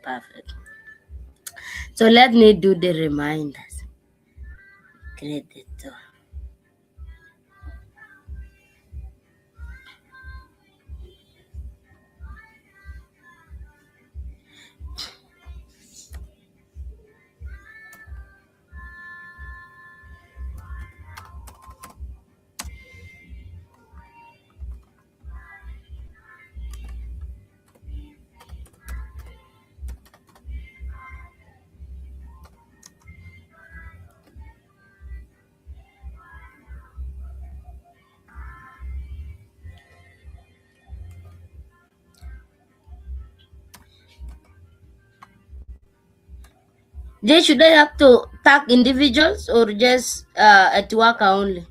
perfect. So let me do the reminders. Creditor. Should I have to tag individuals or just at work only?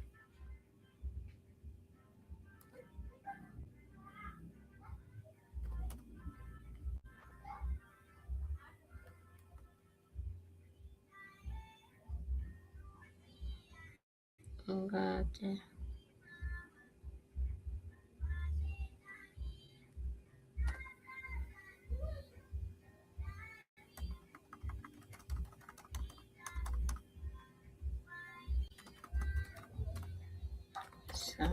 Okay. So,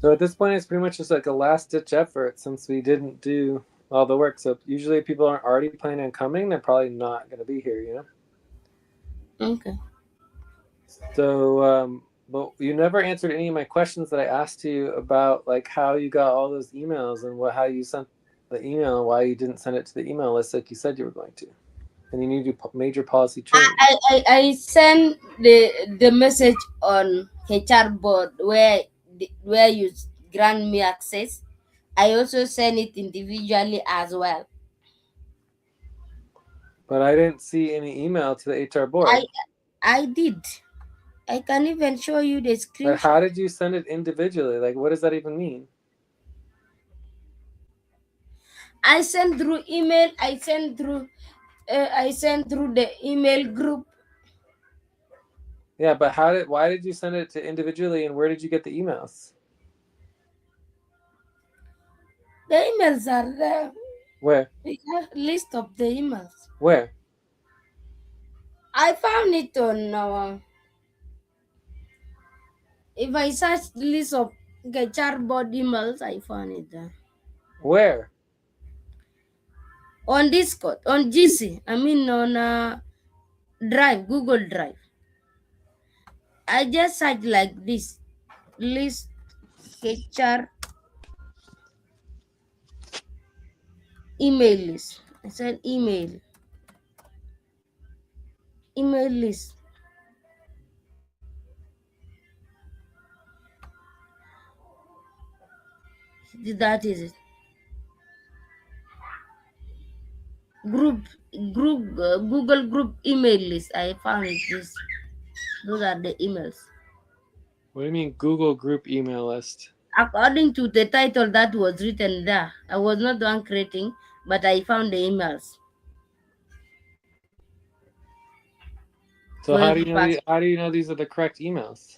So at this point, it's pretty much just like a last-ditch effort since we didn't do all the work. So usually, if people aren't already planning on coming, they're probably not going to be here. okay. So, but you never answered any of my questions that I asked you about, like how you got all those emails and how you sent the email, and why you didn't send it to the email list like you said you were going to, and you need to do major policy change. I send the message on HR board where you grant me access. I also send it individually as well. But I didn't see any email to the HR board. I did. I can even show you the But how screenshot. did you send it individually? Like, what does that even mean? I send through email. I send through the email group. Yeah, but why did you send it to individually, and where did you get the emails? The emails are there. Where? List of the emails. Where? I found it on our. If I search the list of HR board emails, I found it there. Where? On Discord, on GC. I mean on Drive, Google Drive. I just search like this list HR email list. I said email list. That is it. Group Google group email list. I found it. Those are the emails. What do you mean Google group email list? According to the title that was written there, I was not the one creating, but I found the emails. So how do you know these are the correct emails?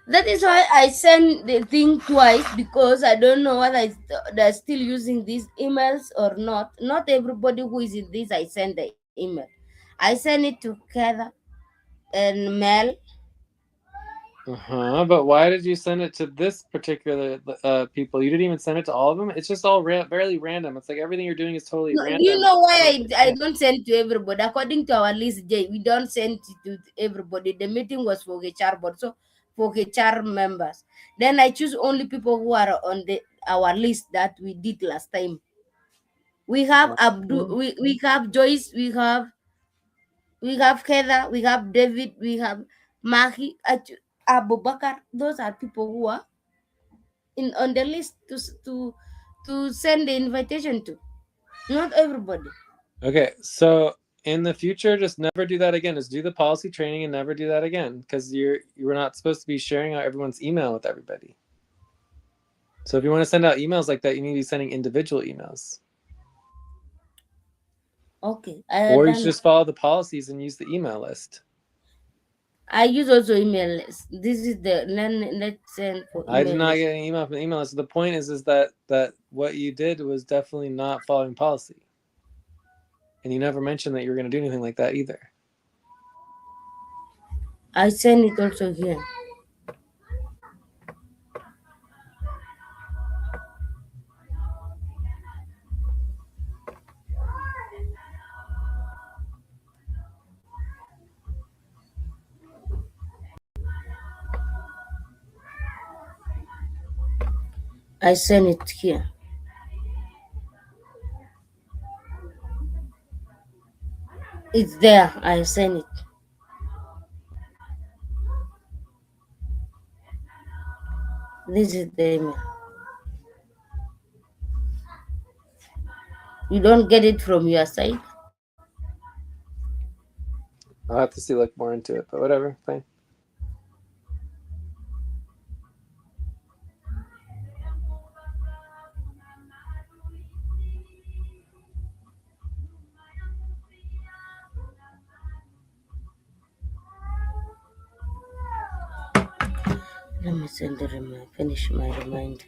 That is why I send the thing twice, because I don't know whether they're still using these emails or not. Not everybody who is in this, I send the email. I send it together and mail. But why did you send it to this particular people? You didn't even send it to all of them. It's just all barely random. It's like everything you're doing is totally random. You know why I don't send to everybody? According to our list, Jay, we don't send it to everybody. The meeting was for HR board, so for HR members. Then I choose only people who are on our list that we did last time. We have Well, we have Joyce, we have Heather, we have David, we have Mahi, Abubakar. Those are people who are in on the list to send the invitation to. Not everybody. okay, so in the future, just never do that again. Just do the policy training and never do that again, because you're not supposed to be sharing out everyone's email with everybody. So if you want to send out emails like that, you need to be sending individual emails, Okay, I had or you done should it. just follow the policies and use the email list. I use also email list. This is the let's send for I did email not list. get an email from the email list. So the point is that what you did was definitely not following policy, and you never mentioned that you were going to do anything like that either. I send it also here. I send it here. It's there. I send it. This is the email. You don't get it from your side. I'll have to see look more into it, but whatever, fine. Let me send the finish my reminder.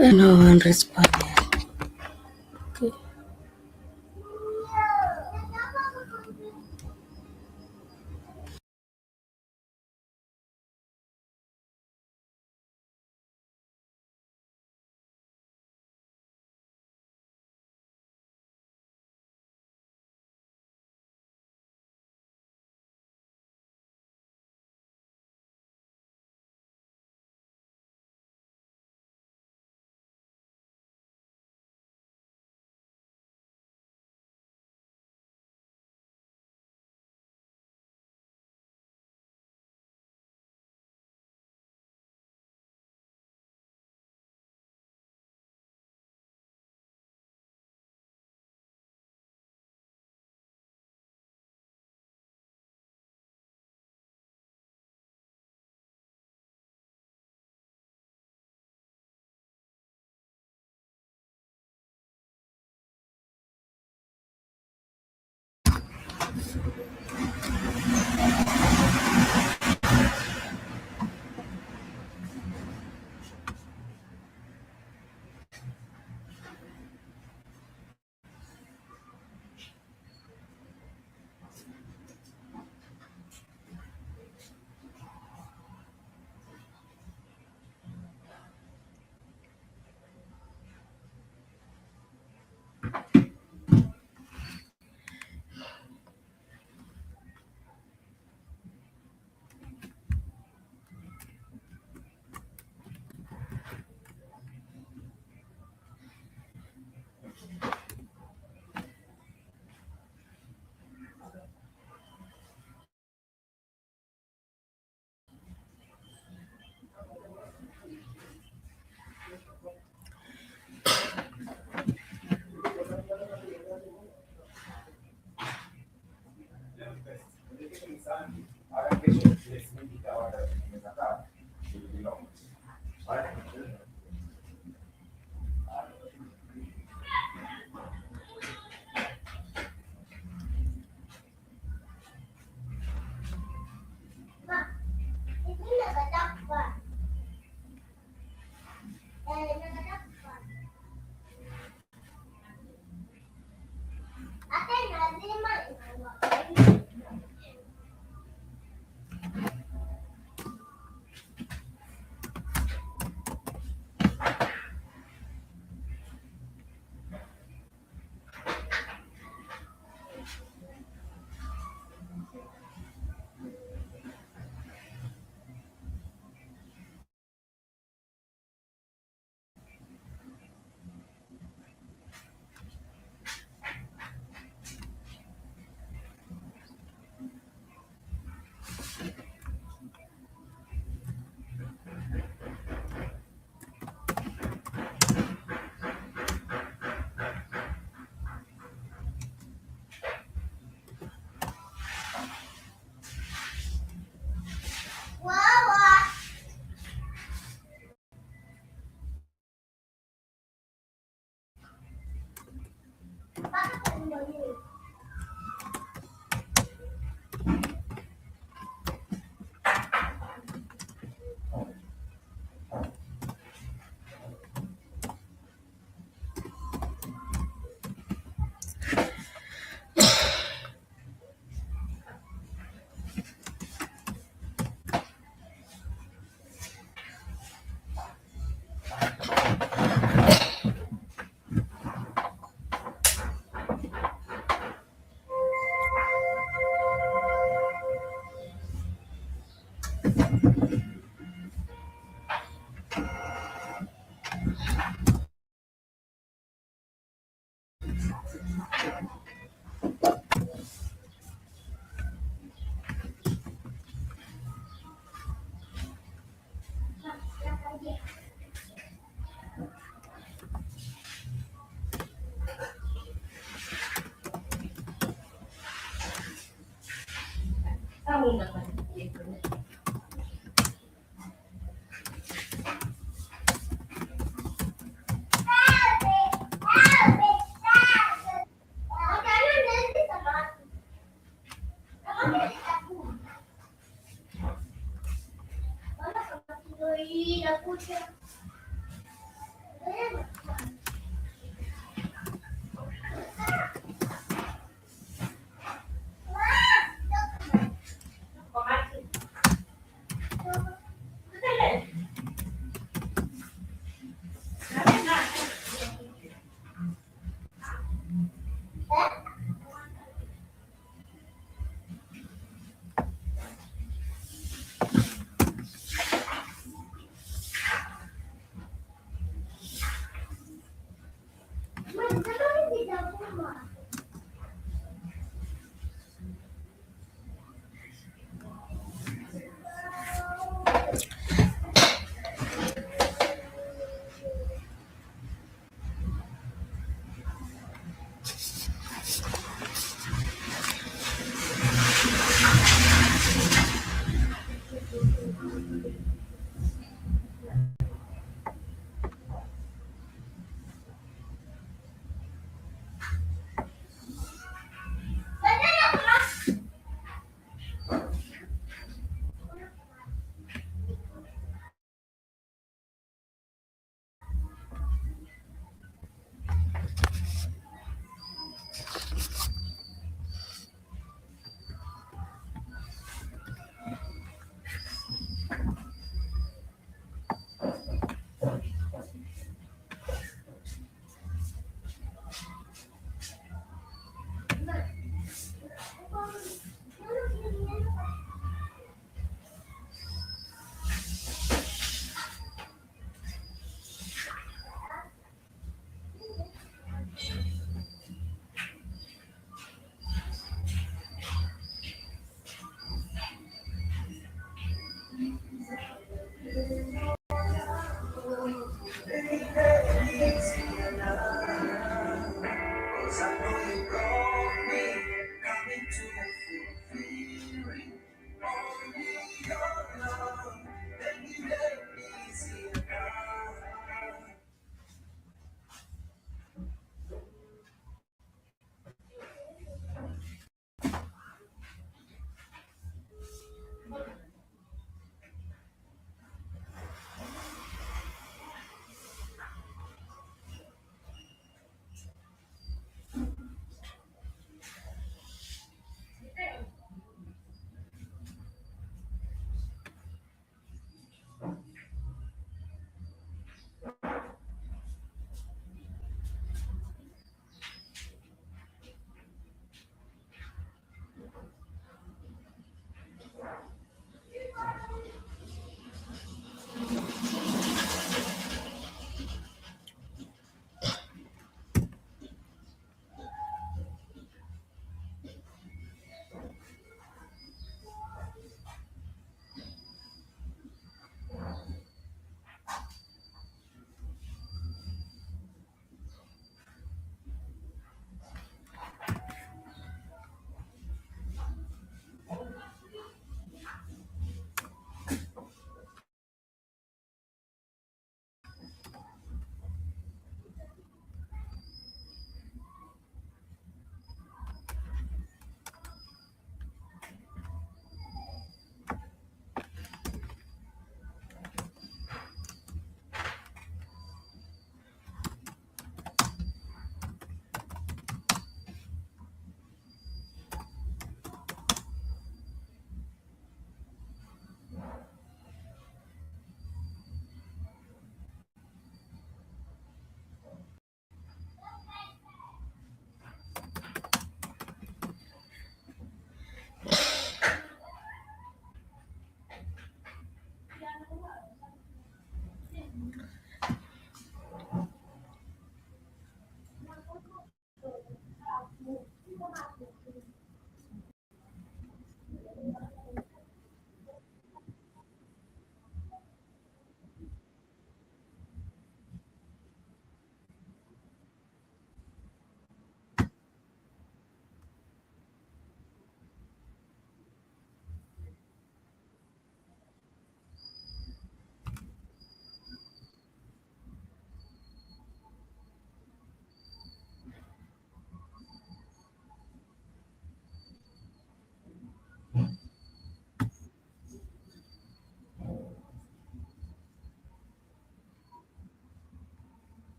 No one responded. Okay.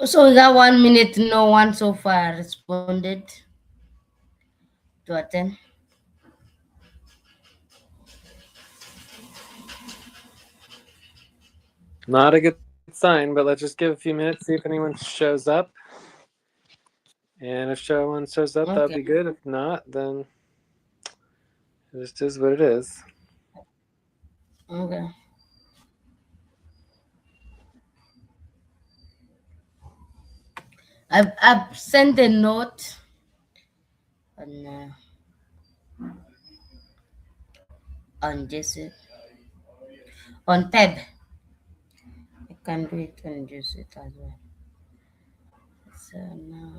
So we got 1 minute. No one so far responded to attend. Not a good sign, but let's just give a few minutes, see if anyone shows up. And if someone shows up, that would Okay. be good. If not, then it just is what it is. Okay. I've sent a note on Jesse on Tab. I can do it on Jesse as well. So now.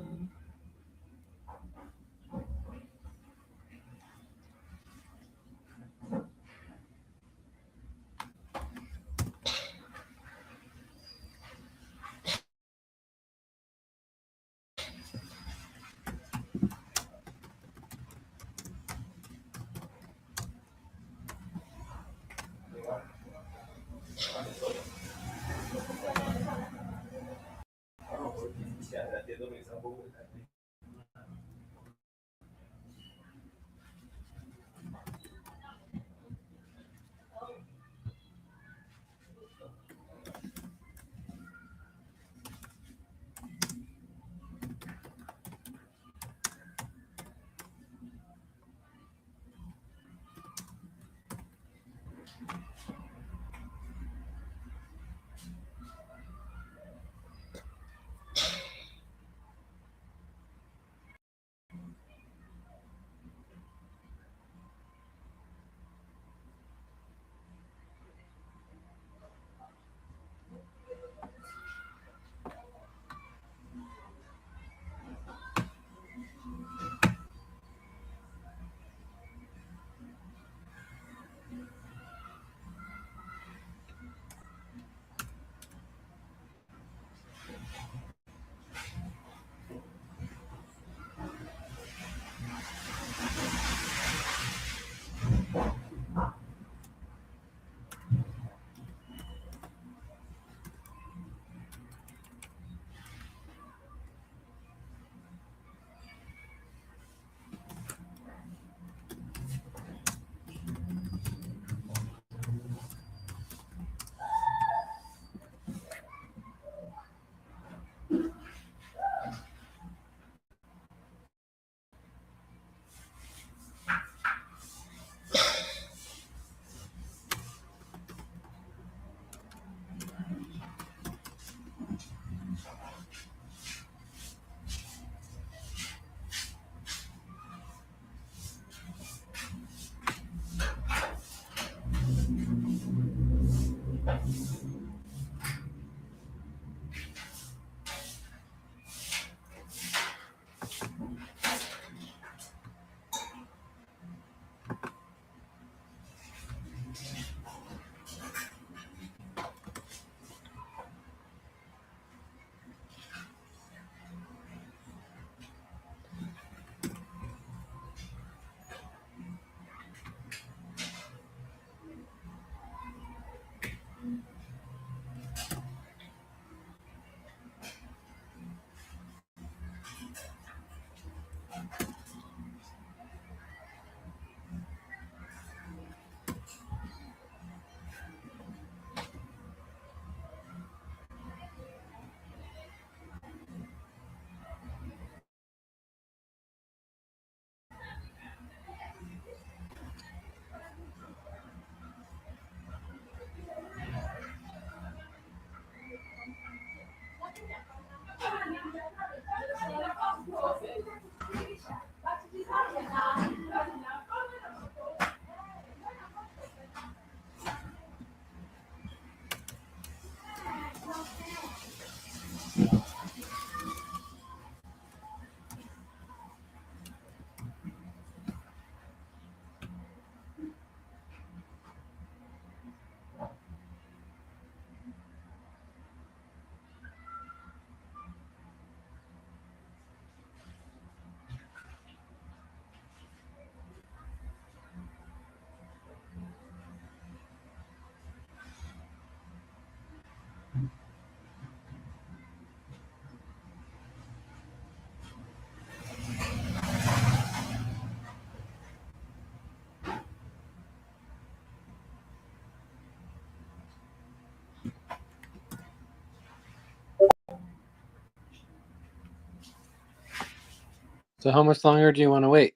So how much longer do you want to wait?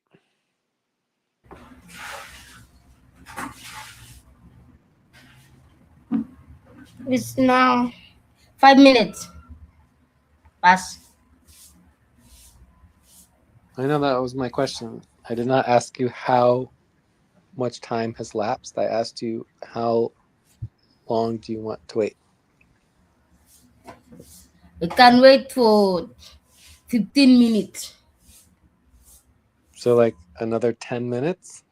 It's now 5 minutes past. I know that was my question. I did not ask you how much time has lapsed. I asked you how long do you want to wait? We can wait for 15 minutes. So like another 10 minutes?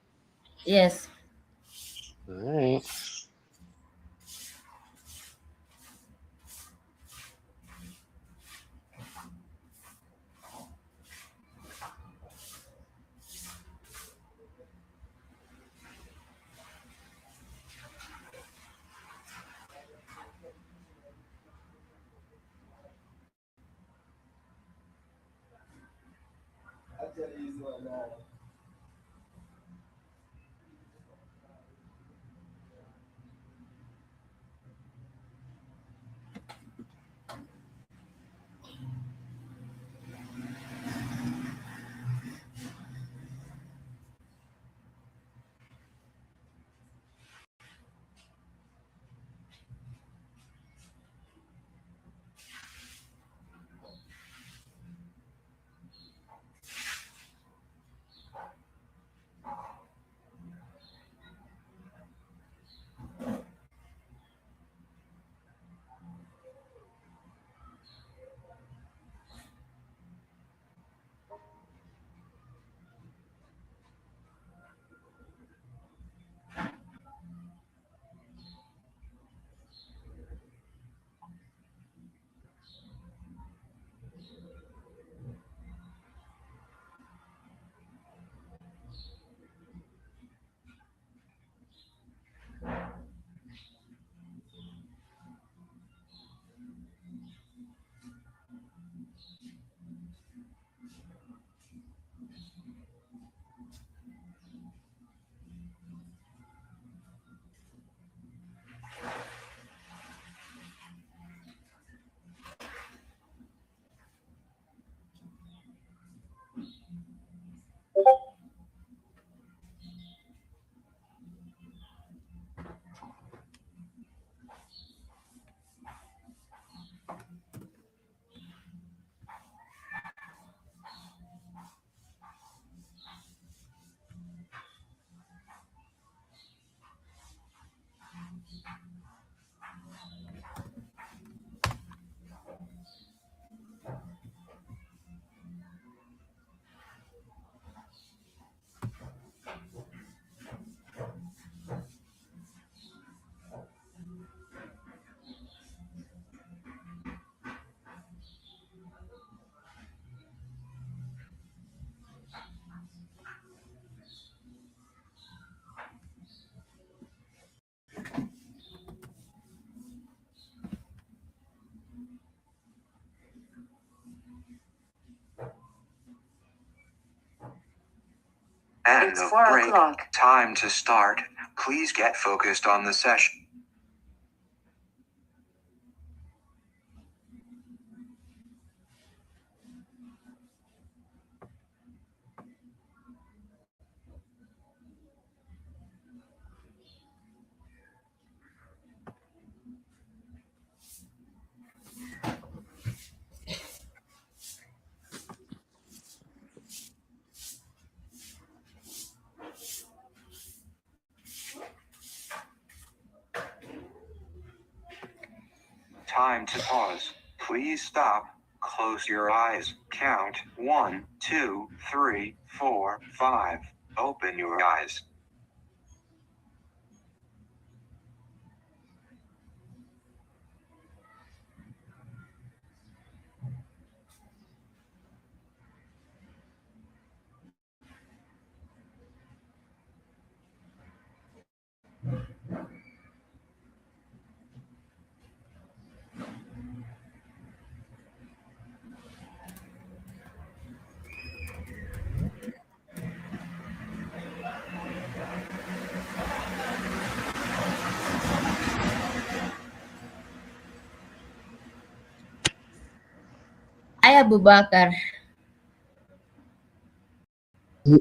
Yes. All right. End of break. Time to start. Please get focused on the session. Time to pause. Please stop. Close your eyes. Count 1, 2, 3, 4, 5. Open your eyes. Hi, Abu Bakar. Hi,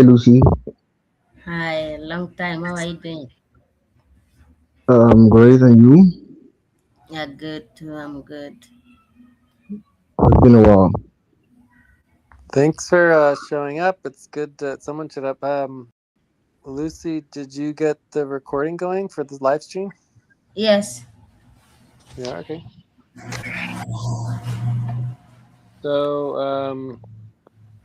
Lucy. Hi, long time. How are you doing? I'm great, and you? Yeah, good too. I'm good. It's been a while. Thanks for showing up. It's good that someone showed up. Lucy, did you get the recording going for the live stream? Yes. Yeah, okay. So,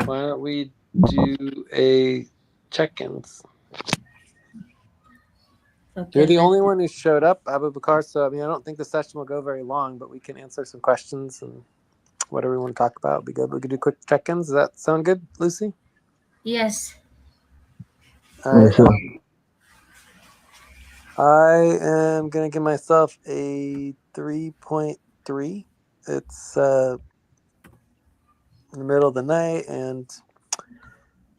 why don't we do a check-ins? You're Okay. the Let. only one who showed up, Abu Bakar. So, I mean, I don't think the session will go very long, but we can answer some questions and whatever we want to talk about will be good. We could do quick check-ins. Does that sound good, Lucy? Yes. All Yeah, right. sure. I am gonna give myself a 3.3. It's in the middle of the night, and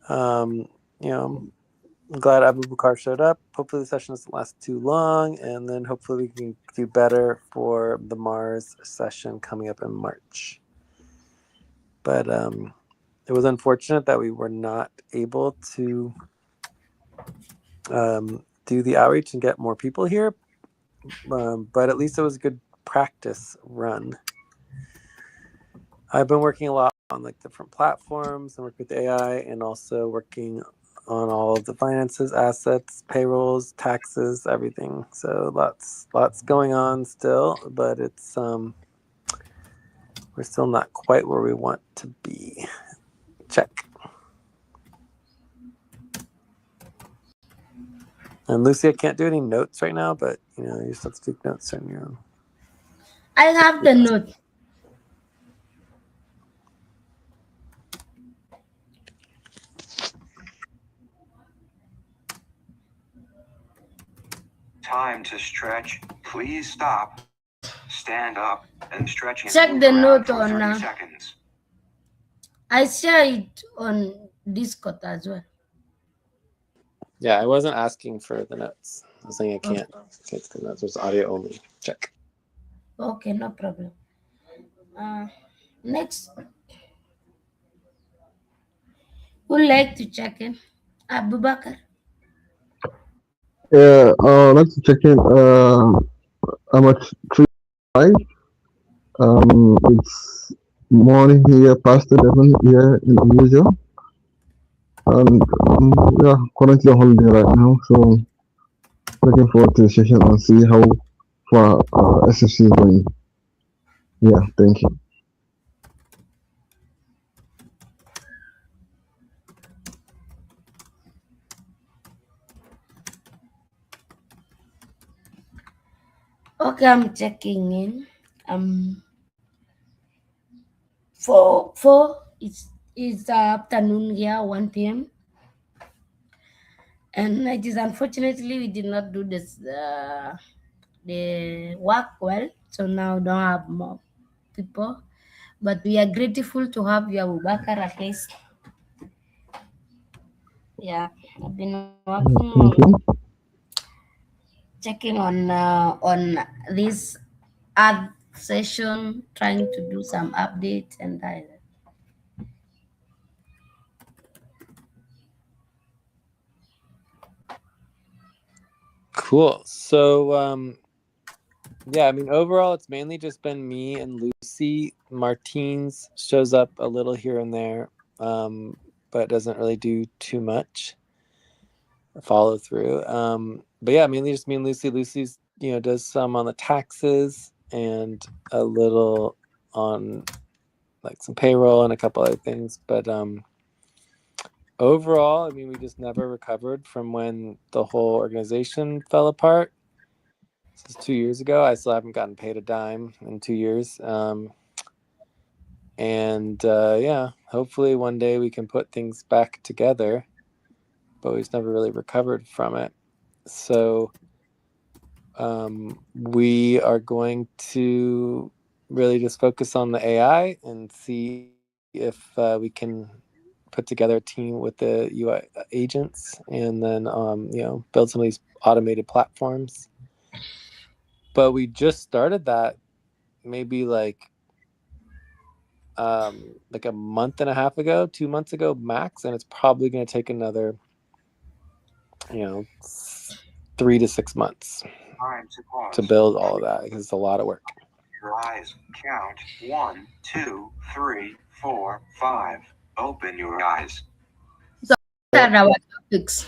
um, you know, I'm glad Abu Bakar showed up. Hopefully, the session doesn't last too long, and then hopefully we can do better for the Mars session coming up in March. But it was unfortunate that we were not able to do the outreach and get more people here. But at least it was a good practice run. I've been working a lot on like different platforms and work with AI, and also working on all of the finances, assets, payrolls, taxes, everything. So lots going on still, but it's we're still not quite where we want to be. Check. And Lucy, I can't do any notes right now, but you just have to take notes on your own. I have the note. Time to stretch. Please stop. Stand up and stretch and Check move the around note for on. 30 seconds. I share it on Discord as well. Yeah, I wasn't asking for the notes. I was saying I Okay. can't take the notes. It's audio only. Check. Okay. No problem. Uh, Next, would like to check in. Abubakar. Yeah, let's check in. I'm at 3:05. It's morning here, past 11 here in Asia, and yeah, currently on holiday right now. So looking forward to the session and see how far SFC is going. Yeah, thank you. Okay, I'm checking in. For it's afternoon here, 1 p.m. And it is unfortunately we did not do this the work well, so now don't have more people. But we are grateful to have you, Abubakar, at least. Yeah, I've been working on Thank you. checking on this ad session, trying to do some updates and that. Cool. So yeah, I mean, overall, it's mainly just been me and Lucy. Martins shows up a little here and there, but doesn't really do too much follow through. But yeah, mainly just me and Lucy. Lucy's, does some on the taxes and a little on like some payroll and a couple other things. But overall, I mean, we just never recovered from when the whole organization fell apart. This is 2 years ago. I still haven't gotten paid a dime in 2 years. And yeah, hopefully one day we can put things back together, but we've never really recovered from it. So we are going to really just focus on the AI and see if we can put together a team with the UI agents, and then build some of these automated platforms. But we just started that maybe like like a month and a half ago, 2 months ago max, and it's probably going to take another, 3 to 6 months Time to to pause. build all of that because it's a lot of work. Your eyes. Count 1, 2, 3, 4, 5. Open your eyes. So what are our topics?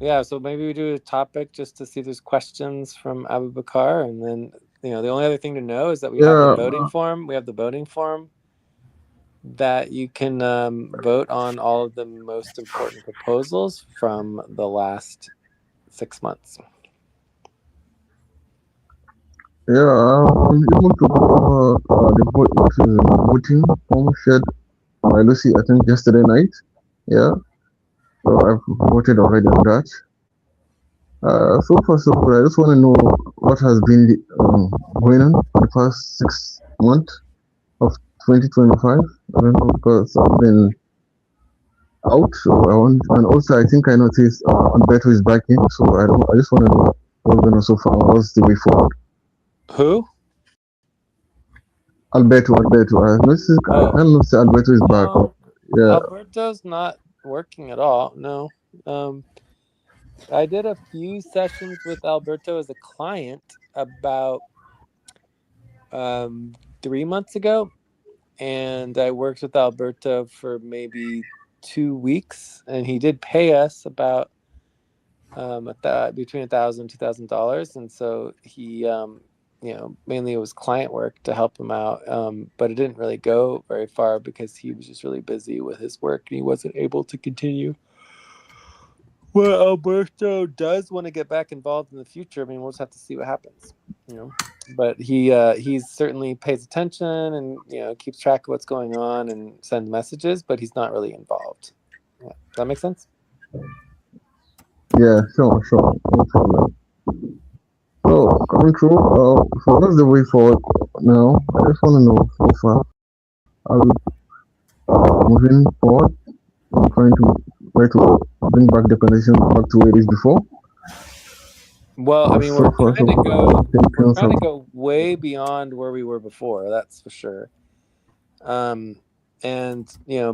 Yeah, so maybe we do a topic just to see if there's questions from Abu Bakar, and then the only other thing to know is that we have the Yeah, voting form. We have the voting form that you can vote on all of the most important proposals from the last 6 months. yeah, I'm able to the voting form shared by Lucy, I think yesterday night. Yeah, so I've voted already on that. So far so good. I just want to know what has been going on for the past 6 months of 2025. I don't know because I've been out, so I want, and also I think I noticed Alberto is back in, so I don't. I just want to know what's going on so far. What's the way forward? Who? Alberto. I noticed. I Oh, noticed Alberto is back. no, Yeah, Alberto's not working at all. No. Um, I did a few sessions with Alberto as a client about 3 months ago, and I worked with Alberto for maybe 2 weeks, and he did pay us about between $1,000 and $2,000, and so he mainly it was client work to help him out, but it didn't really go very far because he was just really busy with his work and he wasn't able to continue. Well, Alberto does want to get back involved in the future. I mean, we'll just have to see what happens, you know. But he certainly pays attention and keeps track of what's going on and sends messages, but he's not really involved. Yeah. Does that make sense? yeah, sure, no problem. So coming through. So what's the way forward now? I just want to know so far. Are we moving forward? I'm trying to try to bring back the connection back to where it is before. Well, I mean, So far, so good. we're Thinking trying some. to go way beyond where we were before. That's for sure. And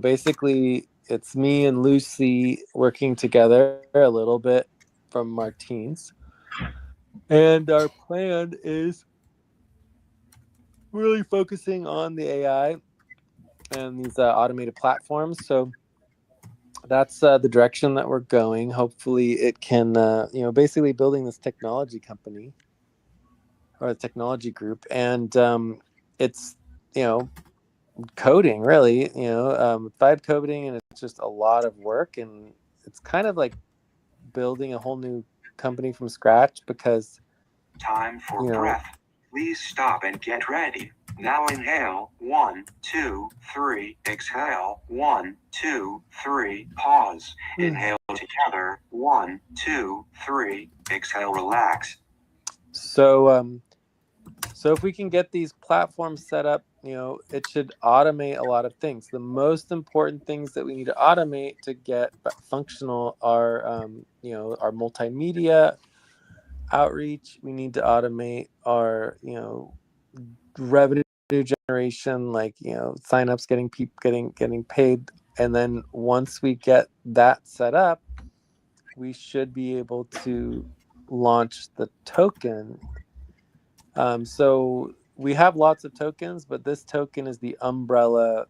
basically, it's me and Lucy working together a little bit from Martine's, and our plan is really focusing on the AI and these automated platforms. So that's the direction that we're going. Hopefully, it can, basically building this technology company or a technology group, and it's coding really, vibe coding, and it's just a lot of work, and it's kind of like building a whole new company from scratch because Time for you know breath. Please stop and get ready. Now inhale. 1, 2, 3. Exhale. 1, 2, 3. Pause. Inhale together. 1, 2, 3. Exhale. Relax. so if we can get these platforms set up, it should automate a lot of things. The most important things that we need to automate to get functional are our multimedia outreach. We need to automate our revenue generation, like signups, getting people getting paid, and then once we get that set up, we should be able to launch the token. So we have lots of tokens, but this token is the umbrella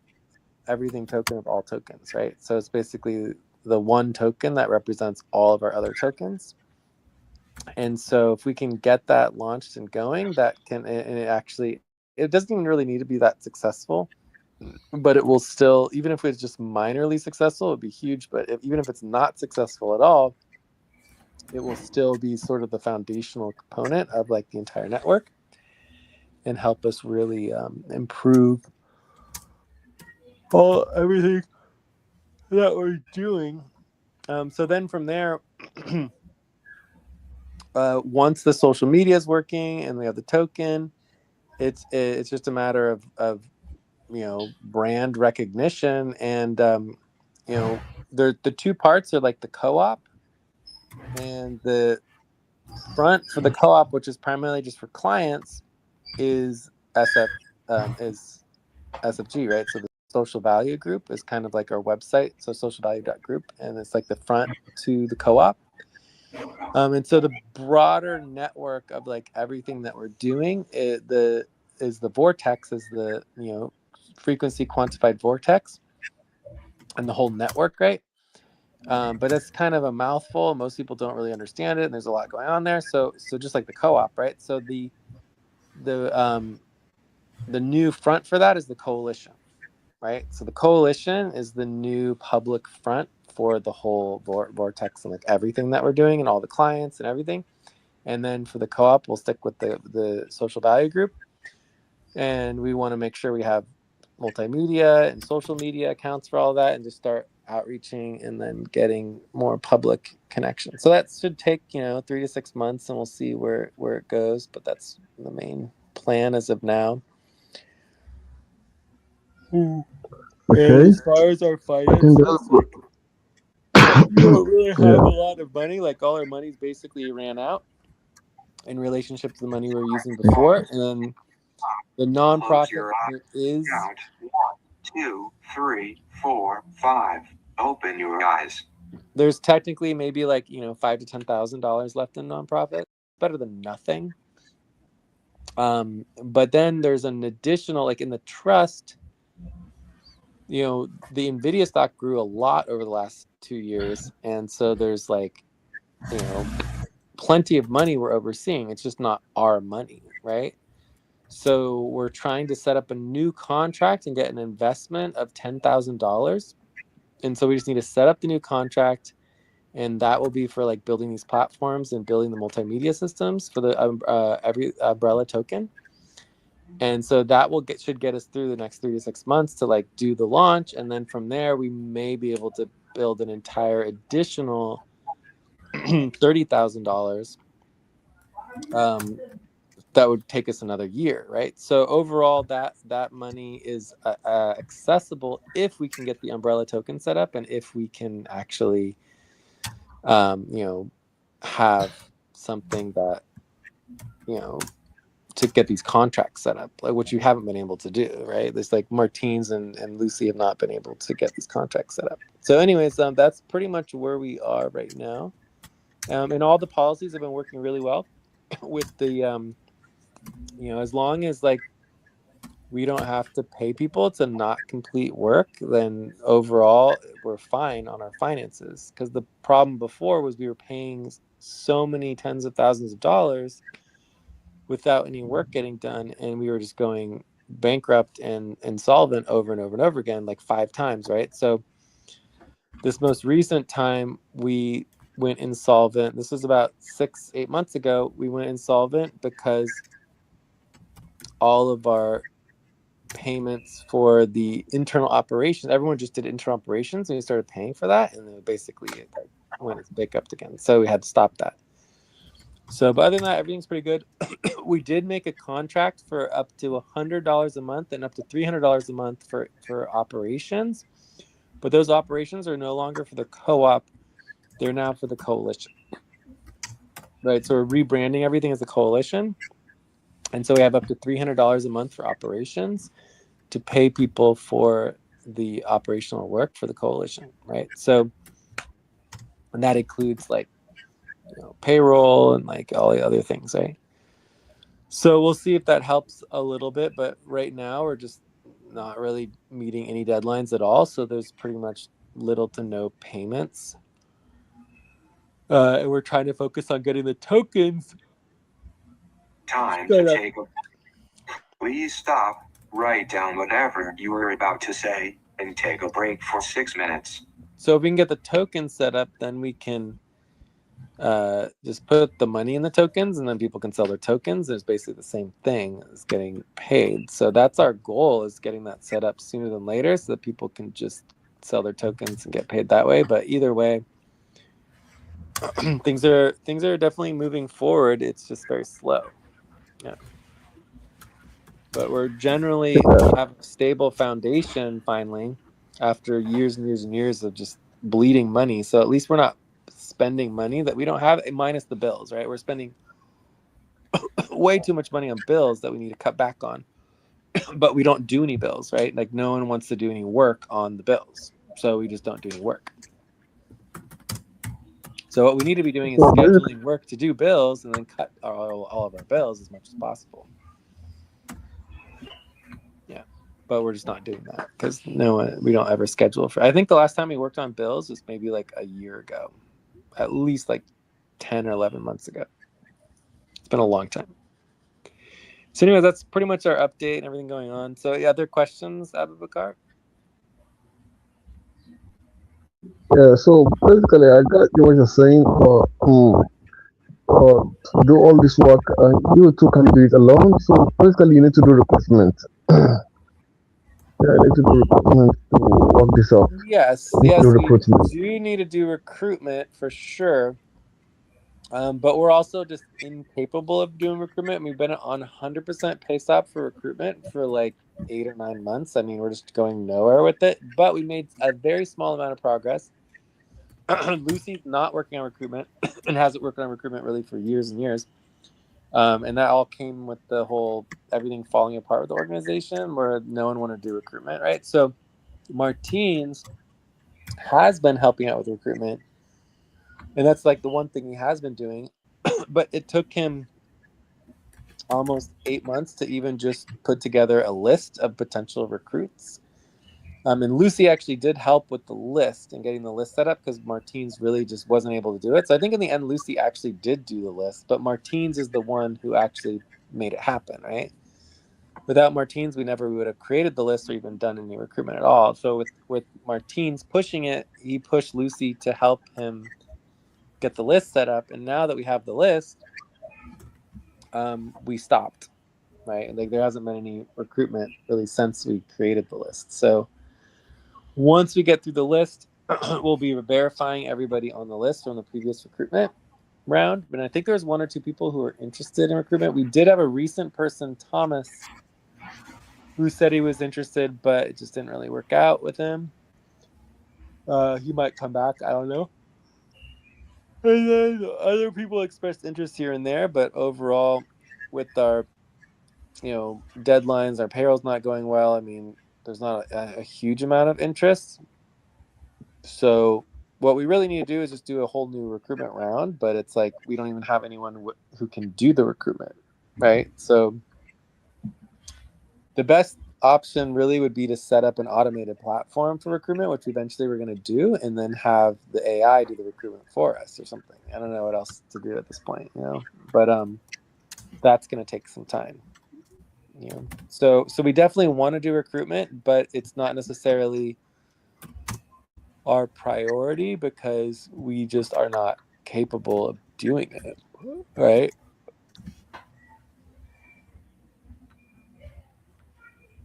everything token of all tokens, right? So it's basically the one token that represents all of our other tokens. And so if we can get that launched and going, that can, and it doesn't even really need to be that successful, but it will still, even if it's just minorly successful, it would be huge. But even if it's not successful at all, it will still be sort of the foundational component of like the entire network and help us really improve everything that we're doing. So then from there, once the social media is working and we have the token, it's just a matter of brand recognition, and the two parts are like the co-op and the front for the co-op, which is primarily just for clients, is SF is SFG, right? So the social value group is kind of like our website, so socialvalue.group, and it's like the front to the co-op. And so the broader network of like everything that we're doing, the vortex is the frequency quantified vortex, and the whole network, right? But it's kind of a mouthful. Most people don't really understand it, and there's a lot going on there. So just like the co-op, right? So the new front for that is the coalition, right? So the coalition is the new public front for the whole vortex and like everything that we're doing and all the clients and everything. And then for the co-op, we'll stick with the social value group, and we want to make sure we have multimedia and social media accounts for all that, and just start outreaching and then getting more public connection. So that should take 3 to 6 months, and we'll see where it goes, but that's the main plan as of now. And Okay. as far as our I think finances, like, we don't really have yeah. a lot of money. Like, all our money's basically ran out in relationship to the money we were using before. And the Close nonprofit, your there is, Count 1, 2, 3, 4, 5. Open your eyes. there's technically maybe like $5,000 to $10,000 left in nonprofit. Better than nothing. But then there's an additional, like in the trust, the Nvidia stock grew a lot over the last 2 years, and so there's like plenty of money we're overseeing. It's just not our money, right? So we're trying to set up a new contract and get an investment of $10,000. And so we just need to set up the new contract, and that will be for like building these platforms and building the multimedia systems for the every umbrella token. And so that should get us through the next 3 to 6 months to like do the launch, and then from there we may be able to build an entire additional $30,000. That would take us another year, right? So overall, that money is accessible if we can get the umbrella token set up, and if we can actually, have something that, to get these contracts set up, like, which you haven't been able to do, right? There's like Martins and Lucy have not been able to get these contracts set up. So anyways, that's pretty much where we are right now. And all the policies have been working really well with the, as long as like we don't have to pay people to not complete work, then overall we're fine on our finances. Because the problem before was we were paying so many tens of thousands of dollars without any work getting done, and we were just going bankrupt and insolvent over and over and over again, like 5 times, right? So this most recent time we went insolvent. This was about 6-8 months ago. We went insolvent because all of our payments for the internal operations, everyone just did internal operations, and we started paying for that, and then basically it went bankrupt again. So we had to stop that. So, but other than that, everything's pretty good. We did make a contract for up to $100 a month and up to $300 a month for operations, but those operations are no longer for the co-op; they're now for the coalition. Right. So we're rebranding everything as the coalition, and so we have up to $300 a month for operations to pay people for the operational work for the coalition, right? So, and that includes like payroll and like all the other things, right? So we'll see if that helps a little bit, but right now we're just not really meeting any deadlines at all. So there's pretty much little to no payments. And we're trying to focus on getting the tokens. Time to take a. Please stop, write down whatever you were about to say, and take a break for 6 minutes. So if we can get the tokens set up, then we can just put the money in the tokens, and then people can sell their tokens. It's basically the same thing as getting paid. So that's our goal, is getting that set up sooner than later, so that people can just sell their tokens and get paid that way. But either way, things are definitely moving forward. It's just very slow. Yeah. But we're generally have a stable foundation finally, after years and years and years of just bleeding money. So at least we're not spending money that we don't have, minus the bills, right? We're spending way too much money on bills that we need to cut back on. but we don't do any bills, right? Like no one wants to do any work on the bills, so we just don't do any work. So what we need to be doing is So basically, scheduling work to do bills and then cut all of our bills as much as possible. Yeah, but we're just not doing that because we don't ever schedule for. I think the last time we worked on bills was maybe like a year ago, at least like 10 or 11 months ago. It's been a long time. So anyway, that's pretty much our update and everything going on. So yeah, other questions, Abubakar? yeah. So basically, I got you what you're saying. To do all this work, you two can do it alone. So basically, you need to do recruitment. Yeah, I need to do recruitment to work this out. Yes, I need to do yes, we recruitment. do need to do recruitment for sure. But we're also just incapable of doing recruitment. We've been on 100% pay stop for recruitment for like 8 or 9 months. I mean, we're just going nowhere with it. But we made a very small amount of progress. Lucy's not working on recruitment and hasn't worked on recruitment really for years and years. And that all came with the whole everything falling apart with the organization where no one wanted to do recruitment, right? So Martine's has been helping out with recruitment. And that's like the one thing he has been doing. But it took him almost 8 months to even just put together a list of potential recruits. And Lucy actually did help with the list and getting the list set up because Martine's really just wasn't able to do it. So I think in the end, Lucy actually did do the list, but Martine's is the one who actually made it happen, right? Without Martine's, we never would have created the list or even done any recruitment at all. So with Martine's pushing it, he pushed Lucy to help him get the list set up. And now that we have the list, we stopped, right? Like there hasn't been any recruitment really since we created the list. So once we get through the list, we'll be verifying everybody on the list from the previous recruitment round. But I think there's one or two people who are interested in recruitment. We did have a recent person, Thomas, who said he was interested, but it just didn't really work out with him. He might come back. I don't know. And then other people expressed interest here and there, but overall, with our deadlines, our payroll's not going well. I mean, there's not a huge amount of interest. So what we really need to do is just do a whole new recruitment round, but it's like we don't even have anyone who can do the recruitment, right? So the best option really would be to set up an automated platform for recruitment, which eventually we're going to do, and then have the AI do the recruitment for us or something. I don't know what else to do at this point, but that's going to take some time. So we definitely want to do recruitment, but it's not necessarily our priority because we just are not capable of doing it, right?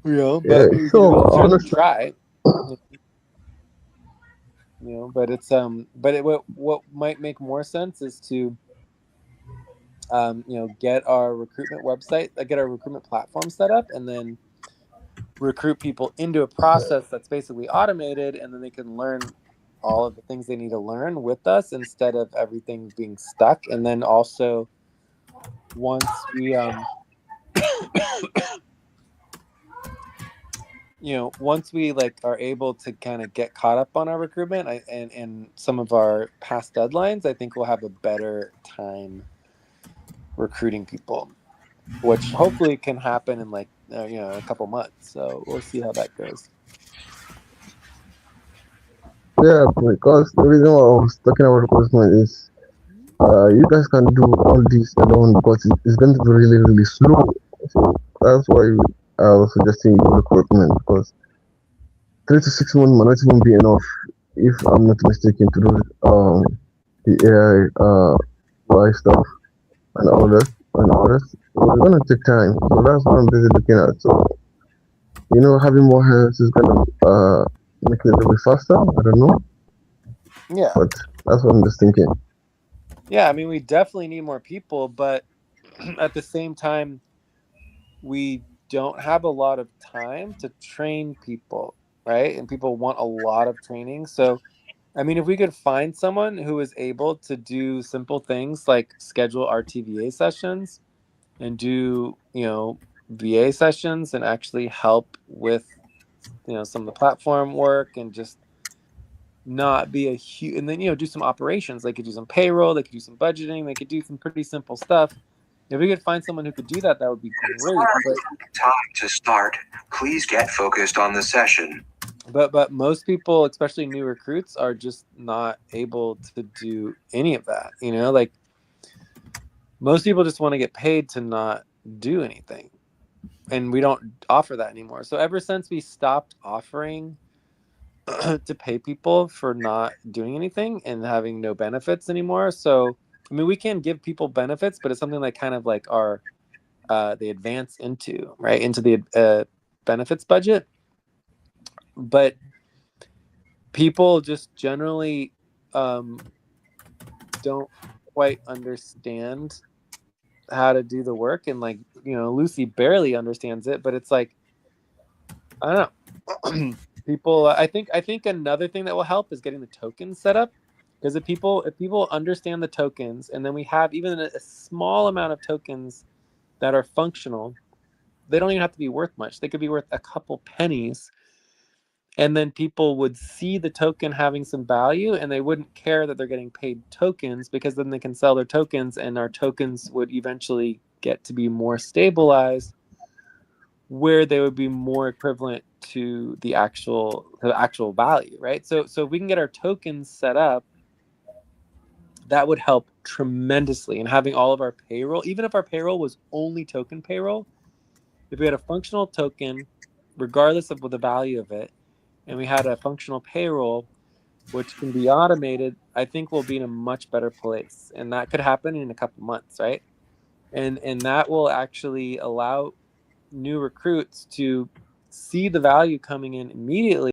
Yeah. But we So can certainly honestly, try. But it's what might make more sense is to get our recruitment website, get our recruitment platform set up, and then recruit people into a process that's basically automated, and then they can learn all of the things they need to learn with us instead of everything being stuck. And then also once we once we like are able to kind of get caught up on our recruitment and some of our past deadlines, I think we'll have a better time recruiting people, which hopefully can happen in like a couple months. So we'll see how that goes. yeah, because the reason why I was talking about recruitment is you guys can do all this alone because it's going to be really, really slow. So that's why I was suggesting you recruitment because 3 to 6 months might not even be enough, if I'm not mistaken, to do the AI buy stuff and all that and all that. So it's gonna take time. So that's what I'm busy looking at. So having more hands is gonna make it a little bit faster. I don't know, Yeah. but that's what I'm just thinking. Yeah, I mean, we definitely need more people, but at the same time, we don't have a lot of time to train people, right? And people want a lot of training. So, I mean, if we could find someone who is able to do simple things like schedule RTVA sessions and do, VA sessions and actually help with, some of the platform work, and just not be a huge, and then, do some operations. They could do some payroll, they could do some budgeting, they could do some pretty simple stuff. If we could find someone who could do that, that would be great. Time to start. Please get focused on the session. But most people, especially new recruits, are just not able to do any of that. Like, most people just want to get paid to not do anything, and we don't offer that anymore. So ever since we stopped offering to pay people for not doing anything and having no benefits anymore. So, I mean, we can give people benefits, but it's something like kind of like our they advance into, right, into the benefits budget. But people just generally don't quite understand how to do the work, and like, Lucy barely understands it, but it's like, I don't know. People, I think another thing that will help is getting the tokens set up, because if people understand the tokens, and then we have even a small amount of tokens that are functional, they don't even have to be worth much. They could be worth a couple pennies, and then people would see the token having some value, and they wouldn't care that they're getting paid tokens, because then they can sell their tokens, and our tokens would eventually get to be more stabilized, where they would be more equivalent to the actual value, right? So if we can get our tokens set up, that would help tremendously. And having all of our payroll, even if our payroll was only token payroll, if we had a functional token, regardless of the value of it, and we had a functional payroll which can be automated, I think we'll be in a much better place. And that could happen in a couple months, right? And that will actually allow new recruits to see the value coming in immediately